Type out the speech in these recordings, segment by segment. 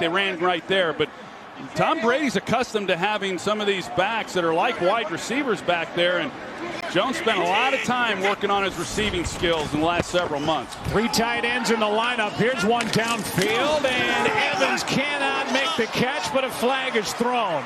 They ran right there, but Tom Brady's accustomed to having some of these backs that are like wide receivers back there, and Jones spent a lot of time working on his receiving skills in the last several months. 3 tight ends in the lineup. Here's one downfield, and Evans cannot make the catch, but a flag is thrown.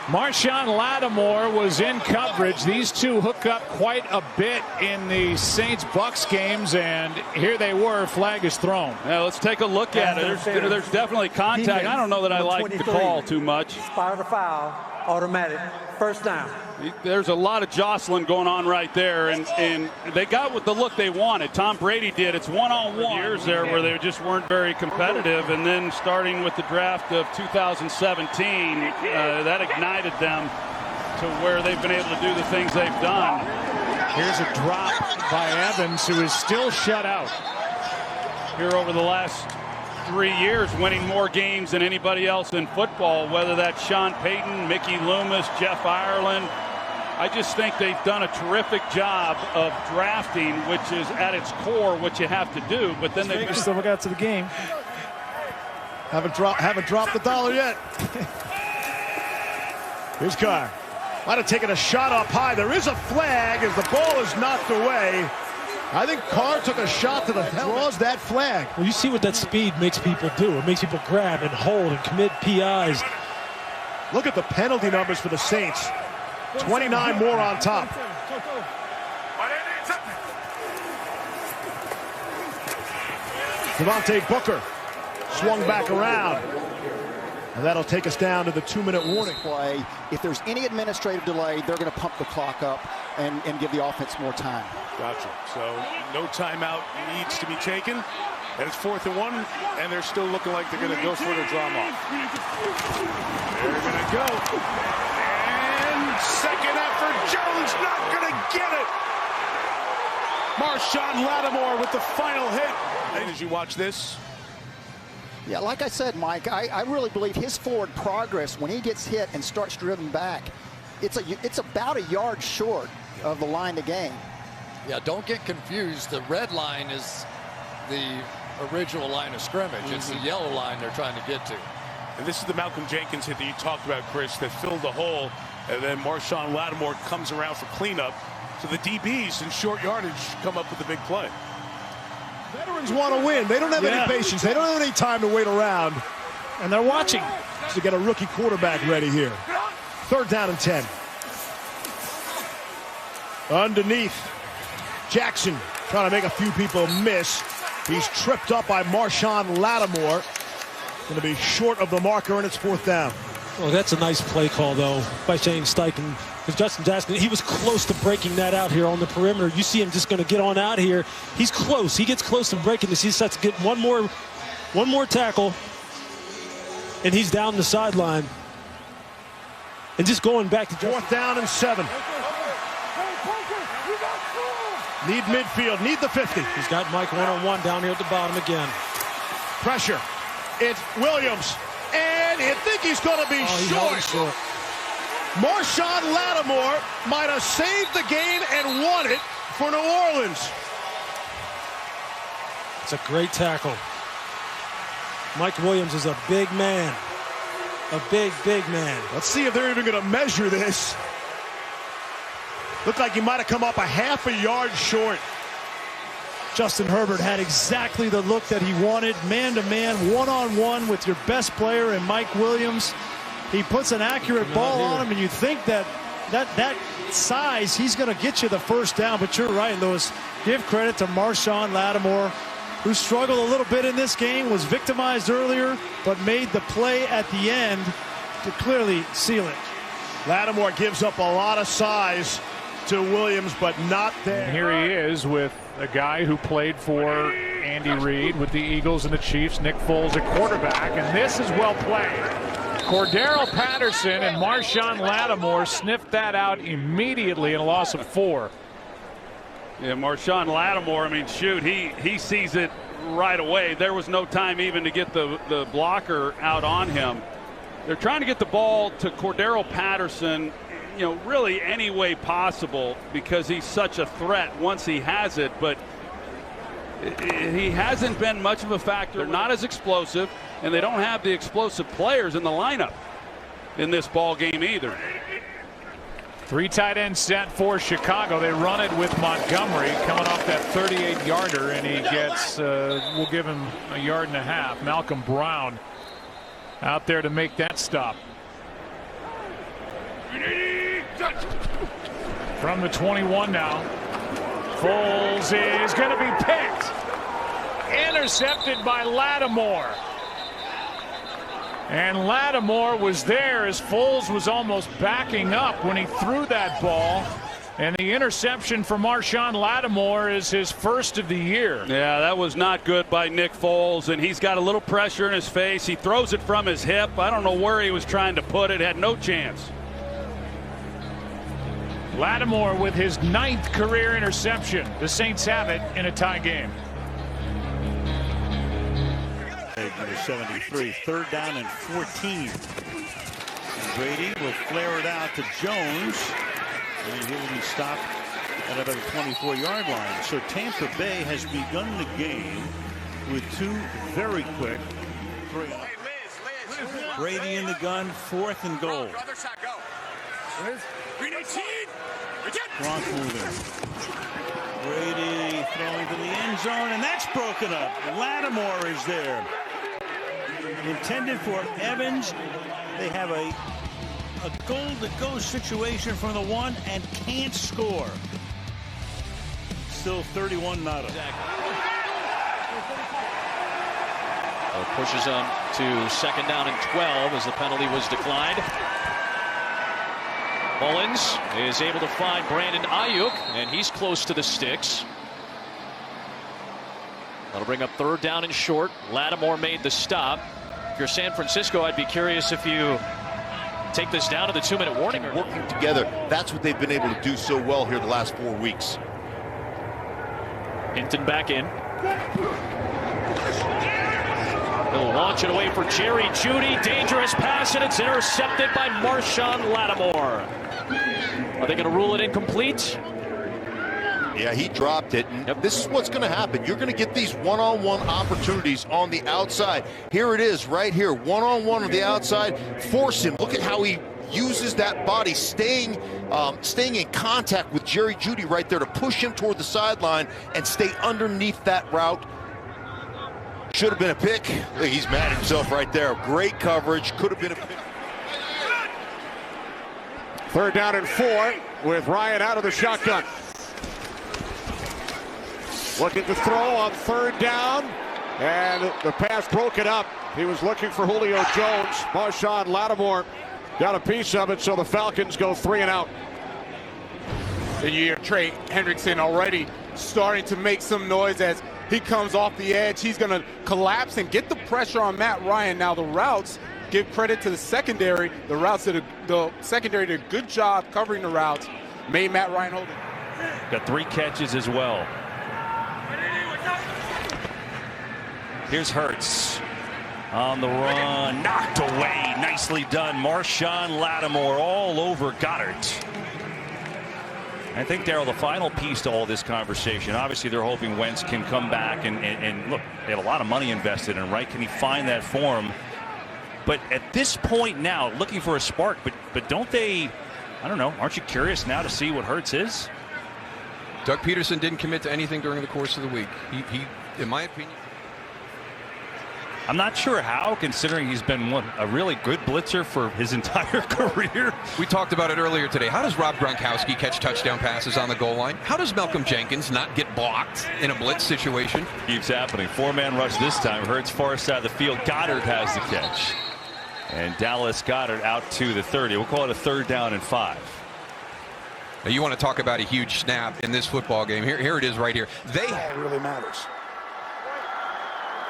Marshon Lattimore was in coverage. These two hook up quite a bit in the Saints-Bucks games, and here they were. Flag is thrown. Yeah, let's take a look at it. There's definitely contact. I don't know that I like the call too much. Spot the foul, automatic, first down. There's a lot of jostling going on right there, and they got what the look they wanted. Tom Brady did. It's one-on-one. Years there where they just weren't very competitive, and then starting with the draft of 2017, that ignited them to where they've been able to do the things they've done. Here's a drop by Evans, who is still shut out. Here over the last 3 years, winning more games than anybody else in football, whether that's Sean Payton, Mickey Loomis, Jeff Ireland. I just think they've done a terrific job of drafting, which is at its core what you have to do. But then they still got to the game. Haven't dropped the dollar yet. Here's Carr. Might have taken a shot up high. There is a flag as the ball is knocked away. I think Carr took a shot to the helmet. Draws that flag. Well, you see what that speed makes people do. It makes people grab and hold and commit PIs. Look at the penalty numbers for the Saints. 29 more on top. Devontae Booker swung back around. And that'll take us down to the 2-minute warning. Play. If there's any administrative delay, they're going to pump the clock up and give the offense more time. Gotcha. So no timeout needs to be taken. And it's 4th and 1, and they're still looking like they're going to go for it or draw them off. They're going to go. And second effort, Jones not going to get it. Marshon Lattimore with the final hit. And as you watch this. Yeah, like I said, Mike, I really believe his forward progress when he gets hit and starts driven back, it's about a yard short of the line to gain. Yeah, don't get confused. The red line is the original line of scrimmage. It's the yellow line they're trying to get to. And this is the Malcolm Jenkins hit that you talked about, Chris, that filled the hole. And then Marshon Lattimore comes around for cleanup. So the DBs in short yardage come up with a big play. Veterans want to win. They don't have any patience. They don't have any time to wait around. And they're watching. To get a rookie quarterback ready here. 3rd down and 10. Underneath. Jackson trying to make a few people miss. He's tripped up by Marshon Lattimore. Going to be short of the marker, and it's 4th down. Well, that's a nice play call, though, by Shane Steichen. Because Justin Jackson, he was close to breaking that out here on the perimeter. You see him just going to get on out here. He's close. He gets close to breaking this. He starts to get one more tackle, and he's down the sideline. And just going back to 4th down and 7. Need midfield. Need the 50. He's got Mike one-on-one down here at the bottom again. Pressure. It's Williams. And you think he's going to be short. Marshon Lattimore might have saved the game and won it for New Orleans. It's a great tackle. Mike Williams is a big man. A big, big man. Let's see if they're even going to measure this. Looked like he might have come up a half a yard short. Justin Herbert had exactly the look that he wanted. Man-to-man, one-on-one with your best player in Mike Williams. He puts an accurate ball on him, and you think that size, he's going to get you the first down. But you're right, Lewis. Give credit to Marshon Lattimore, who struggled a little bit in this game, was victimized earlier, but made the play at the end to clearly seal it. Lattimore gives up a lot of size to Williams, but not there. And here he is with a guy who played for Andy Reid with the Eagles and the Chiefs, Nick Foles at quarterback, and this is well played. Cordarrelle Patterson and Marshon Lattimore sniffed that out immediately in a loss of 4. Yeah, Marshon Lattimore, I mean, shoot, he sees it right away. There was no time even to get the blocker out on him. They're trying to get the ball to Cordarrelle Patterson, you know, really any way possible, because he's such a threat once he has it, but he hasn't been much of a factor. They're not as explosive. and they don't have the explosive players in the lineup in this ball game either. 3 tight end set for Chicago. They run it with Montgomery coming off that 38-yarder, and he gets, we'll give him a yard and a half. Malcolm Brown out there to make that stop. From the 21 now. Foles is going to be picked. Intercepted by Lattimore. And Lattimore was there as Foles was almost backing up when he threw that ball. And the interception for Marshon Lattimore is his first of the year. Yeah, that was not good by Nick Foles, and he's got a little pressure in his face. He throws it from his hip. I don't know where he was trying to put it. Had no chance. Lattimore with his 9th career interception. The Saints have it in a tie game. Number 73, 3rd down and 14. And Brady will flare it out to Jones. And he will be stopped at about the 24-yard line. So Tampa Bay has begun the game with 2 very quick 3. Brady in the gun, 4th and goal. Gronk moving. Brady throwing to the end zone, and that's broken up. Lattimore is there. Intended for Evans. They have a goal-to-go situation from the 1 and can't score. Still 31 not up. Pushes them to 2nd down and 12 as the penalty was declined. Mullins is able to find Brandon Ayuk, and he's close to the sticks. That'll bring up 3rd down and short. Lattimore made the stop. If you're San Francisco, I'd be curious if you take this down to the 2-minute warning. Working together, that's what they've been able to do so well here the last 4 weeks. Hinton back in. He'll launch it away for Jerry Jeudy. Dangerous pass, and it's intercepted by Marshon Lattimore. Are they going to rule it incomplete? Yeah, he dropped it. And this is what's going to happen. You're going to get these one-on-one opportunities on the outside. Here it is right here. One-on-one on the outside. Force him. Look at how he uses that body, staying in contact with Jerry Jeudy right there to push him toward the sideline and stay underneath that route. Should have been a pick. He's mad at himself right there. Great coverage. Could have been a pick. 3rd down and 4 with Ryan out of the shotgun. Looking to throw on 3rd down, and the pass broken up. He was looking for Julio Jones. Marshon Lattimore got a piece of it, so the Falcons go 3 and out. And you hear Trey Hendrickson already starting to make some noise as he comes off the edge. He's going to collapse and get the pressure on Matt Ryan. Now the routes, give credit to the secondary. The secondary did a good job covering the routes. Made Matt Ryan hold it. Got 3 catches as well. Here's Hurts on the run, knocked away, nicely done. Marshon Lattimore all over Goddard. I think, Darryl, the final piece to all this conversation, obviously they're hoping Wentz can come back and look, they have a lot of money invested in, right? Can he find that form? But at this point now, looking for a spark, but don't they, I don't know, aren't you curious now to see what Hurts is? Doug Peterson didn't commit to anything during the course of the week. He in my opinion, I'm not sure how, considering he's been a really good blitzer for his entire career. We talked about it earlier today. How does Rob Gronkowski catch touchdown passes on the goal line? How does Malcolm Jenkins not get blocked in a blitz situation? Keeps happening. 4-man rush this time. Hurts far side of the field. Goddard has the catch. And Dallas Goedert out to the 30. We'll call it a 3rd down and 5. Now you want to talk about a huge snap in this football game. Here it is right here. It really matters.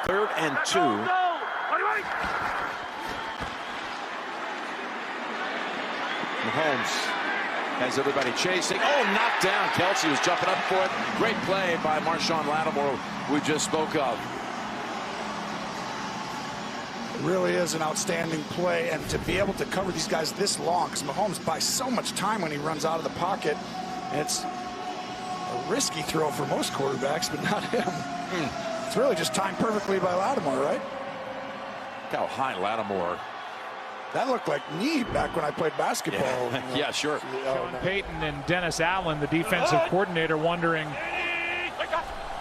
3rd and 2. Mahomes has everybody chasing. Oh, knocked down. Kelsey was jumping up for it. Great play by Marshon Lattimore, we just spoke of. It really is an outstanding play, and to be able to cover these guys this long, because Mahomes buys so much time when he runs out of the pocket. It's a risky throw for most quarterbacks, but not him. It's really just timed perfectly by Lattimore, right? Look how high Lattimore. That looked like me back when I played basketball. Yeah, sure. Sean Payton and Dennis Allen, the defensive coordinator, wondering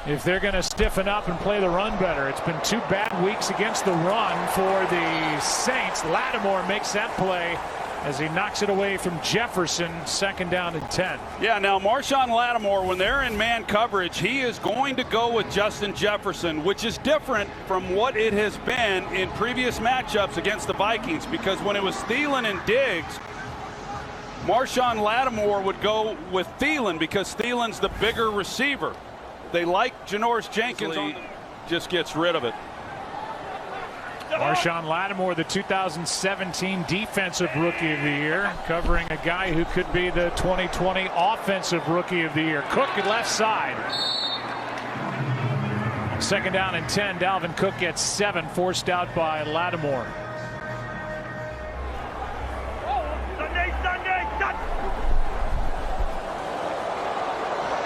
if they're going to stiffen up and play the run better. It's been 2 bad weeks against the run for the Saints. Lattimore makes that play as he knocks it away from Jefferson, 2nd down and 10. Yeah, now Marshon Lattimore, when they're in man coverage, he is going to go with Justin Jefferson, which is different from what it has been in previous matchups against the Vikings, because when it was Thielen and Diggs, Marshon Lattimore would go with Thielen because Thielen's the bigger receiver. They like Janoris Jenkins, just gets rid of it. Marshon Lattimore, the 2017 Defensive Rookie of the Year, covering a guy who could be the 2020 Offensive Rookie of the Year. Cook at left side. 2nd down and 10. Dalvin Cook gets 7, forced out by Lattimore.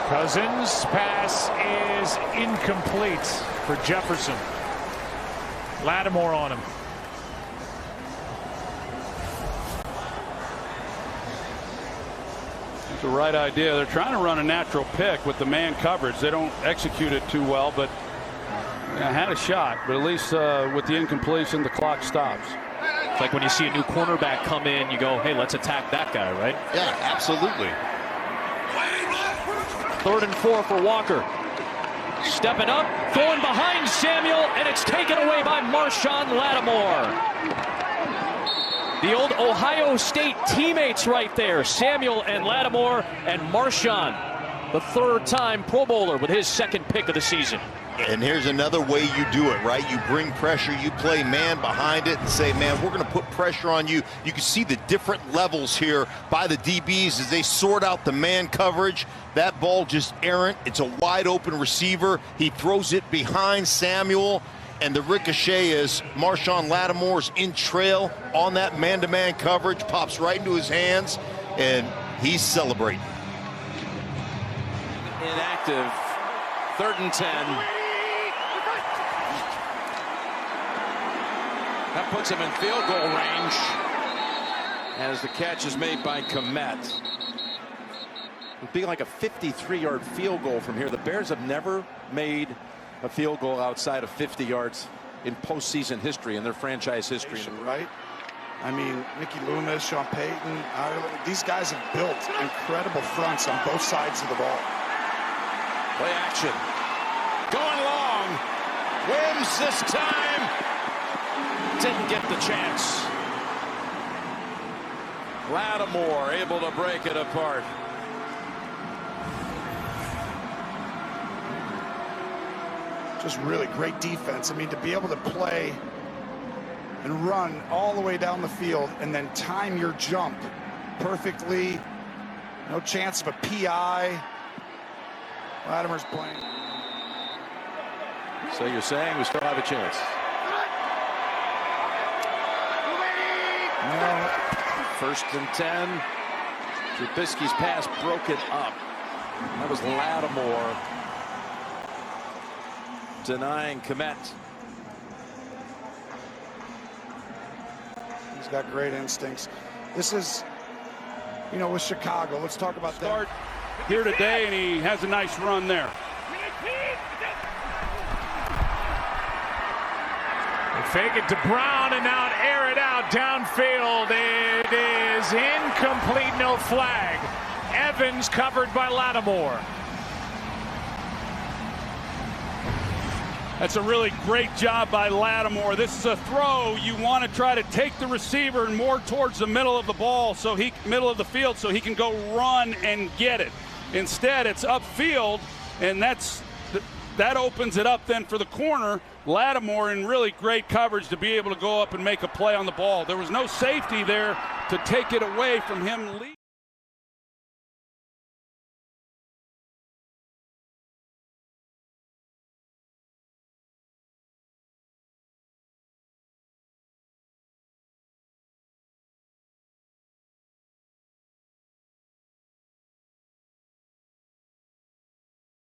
Cousins' pass is incomplete for Jefferson. Lattimore on him. It's the right idea. They're trying to run a natural pick with the man coverage. They don't execute it too well, but had a shot. But at least with the incompletion, the clock stops. It's like when you see a new cornerback come in, you go, hey, let's attack that guy, right? Yeah, absolutely. 3rd and 4 for Walker. Stepping up, throwing behind Samuel, and it's taken away by Marshon Lattimore. The old Ohio State teammates right there, Samuel and Lattimore, and Marshon, the 3rd time Pro Bowler with his 2nd pick of the season. And here's another way you do it, right? You bring pressure, you play man behind it and say, man, we're going to put pressure on you. You can see the different levels here by the DBs as they sort out the man coverage. That ball just errant. It's a wide open receiver. He throws it behind Samuel, and the ricochet is Marshon Lattimore's in trail on that man-to-man coverage, pops right into his hands, and he's celebrating. Inactive. 3rd and 10. That puts him in field goal range as the catch is made by Kmet. It'd be like a 53-yard field goal from here. The Bears have never made a field goal outside of 50 yards in postseason history, in their franchise history. Right? I mean, Mickey Loomis, Sean Payton, these guys have built incredible fronts on both sides of the ball. Play action. Going long. Wims this time. Didn't get the chance. Lattimore able to break it apart. Just really great defense. I mean, to be able to play and run all the way down the field and then time your jump perfectly. No chance of a PI. Lattimore's playing. So you're saying we still have a chance? No. 1st and 10. Trubisky's pass broken up. That was Lattimore denying Kmet. He's got great instincts. This is, you know, with Chicago. Let's talk about that. Here today, and he has a nice run there. They fake it to Brown and now air it out downfield. It is incomplete, no flag. Evans covered by Lattimore. That's a really great job by Lattimore. This is a throw. You want to try to take the receiver more towards the middle of the ball, middle of the field, so he can go run and get it. Instead, it's upfield, and that opens it up then for the corner. Lattimore in really great coverage to be able to go up and make a play on the ball. There was no safety there to take it away from him.